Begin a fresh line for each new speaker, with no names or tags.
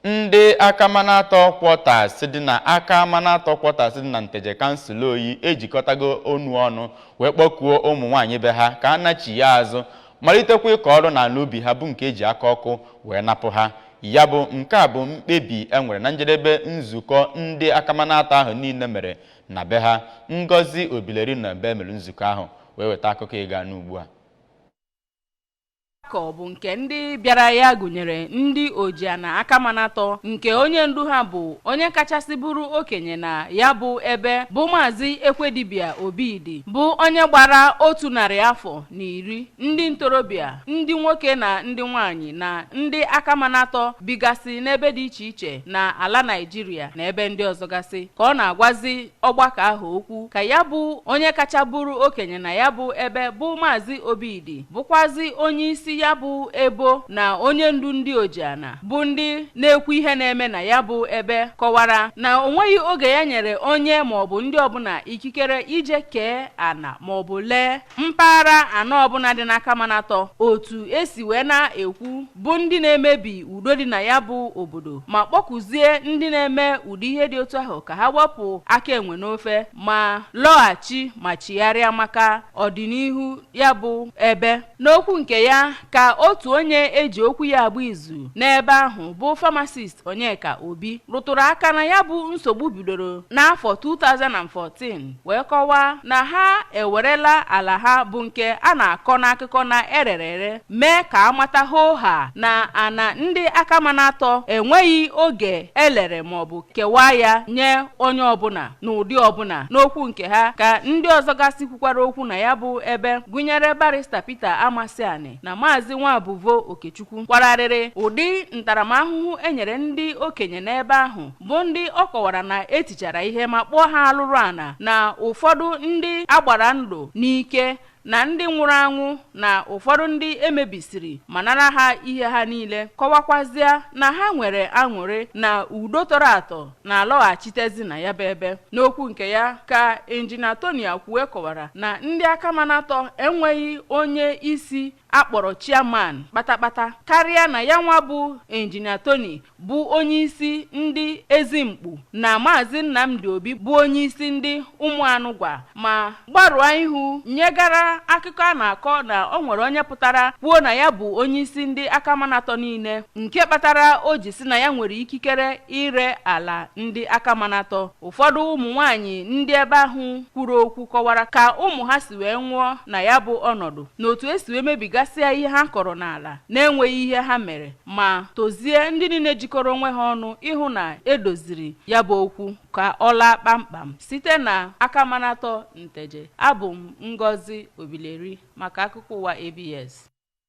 ndị akamanatọ kwọtas dị na akamanatọ kwọtas dị na Nteje kansụl Oyi ejikọtago onu ọnụ wee kpọkuo ụmụ nwaanyị be ha ka a nachi ya azụ malitekwa ịkọ ọrụ n'ala ubi ha bụ nke eji aka ọkụ wee napụ ha. Ya bụ nke a bụ mkpebi enwere na njedebe nzukọ ndị akamanatọ ahụ niile mere na be ha. Ngozi Obileri na be mere nzukọ ahụ wee weta akụkọ ịga n'ugbu a.
Ka ọ bụ nke ndị bịara ya gụnyere ndị ojiana akamanatọ nke onye ndu ha bụ onye kachasị bụrụ okenye na ya bụ ebe bụ Maazị Ekwedibia Obidi bụ onye gbara 100 afọ na 10, ndị ntorobịa, ndị nwoke na ndị nwanyị na ndị akamanatọ bigasị n'ebe dị iche iche na ala Naịjirịa na ebe ndị ọzọ gasị ka ọ na-agwazi ọgbakọ ahụ okwu ka ya bụ onye kacha bụrụ okenye na ya bụ ebe bụ Maazị Obidi bụkwazi onye isi ya bụ ebo na onye ndu ndị ojiana bụ ndị na-ekwu ihe na-eme na ya bụ ebe kọwara na onweghị oge ya nyere onye maọbụ ndị ọbụla ikikere ije kee ana maọbụ lee mpaghara ana ọbụla dị n'akamanatọ otu esi wee na-ekwu bụ ndị na-emebi udo dị na ya bụ obodo ma kpọkụzie ndị na-eme ụdị ihe dị otu ahụ ka ha wepụ aka enwe n'ofe ma lọghachi ma chigharịa maka ọdịnihu ya bụ ebe. N'okwu nke ya ka otu onye eji okwu ya agba izu n'ebe ahụ bụ pharmacist Onyeka Obi rụtụrụ aka na ya bụ nsogbu bidoro n'afọ 2014 wee kọwaa na ha ewerela ala ha bụ nke a na-akọ n'akụkọ na ererere mee ka amata ha na ana ndị akamanatọ enweghị oge elere maọbụ kewaa ya nye onye ọbụla n'ụdị ọbụla. N'okwu nke ha ka ndị ọzọ gasị kwukwara okwu na ya bụ ebe gụnyere barista Peter Amasiani na Maazị Nwabuvo Okechukwu kwararịrị ụdị ntaramahụhụ enyere ndị okenye n'ebe ahụ bụ ndị ọ kọwara na etichara ihe ma kpọọ ha alụrụ ana na ụfọdụ ndị agbara ndụ n'ike na ndị nwụrụ anwụ na ụfọdụ ndị emebisiri ma nara ha ihe ha niile. Kọwakwazịa na ha nwere aṅụrị na udo tọrọ atọ na-alọghachitezi na ya bụ ebe. N'okwu nke ya ka Injinia Tony Akwue kọwara na ndị akamanatọ enweghị onye isi akpọrọ chairman kpatakpata karịa na ya nwa bụ Injinia Tony bụ onye isi ndị Ezimkpu na Maazị Nnamdi Obi bụ onye isi ndị Ụmụanụgwa ma gbarụọ ihu nyegara akụkọ a na-akọ na o nwere onye pụtara kwuo na ya bụ onye isi ndị akamanatọ niile nke kpatara o ji si na ya nwere ikikere ire ala ndị akamanatọ. Ụfọdụ ụmụ nwaanyị ndị ebe ahụ kwuru okwu kọwara ka ụmụ ha si wee nwụọ na ya bụ ọnọdụ na otu esi wee mebigasịa ihe ha kọrọ n'ala na-enweghị ihe ha mere ma tozie ndị niile jikọrọ onwe ha ọnụ ịhụ na edoziri ya bụ okwu ka ọ laa kpamkpam. Site na akamanatọ Nteje, abụ m Ngozi Obileri maka akụkọ ụwa ABS.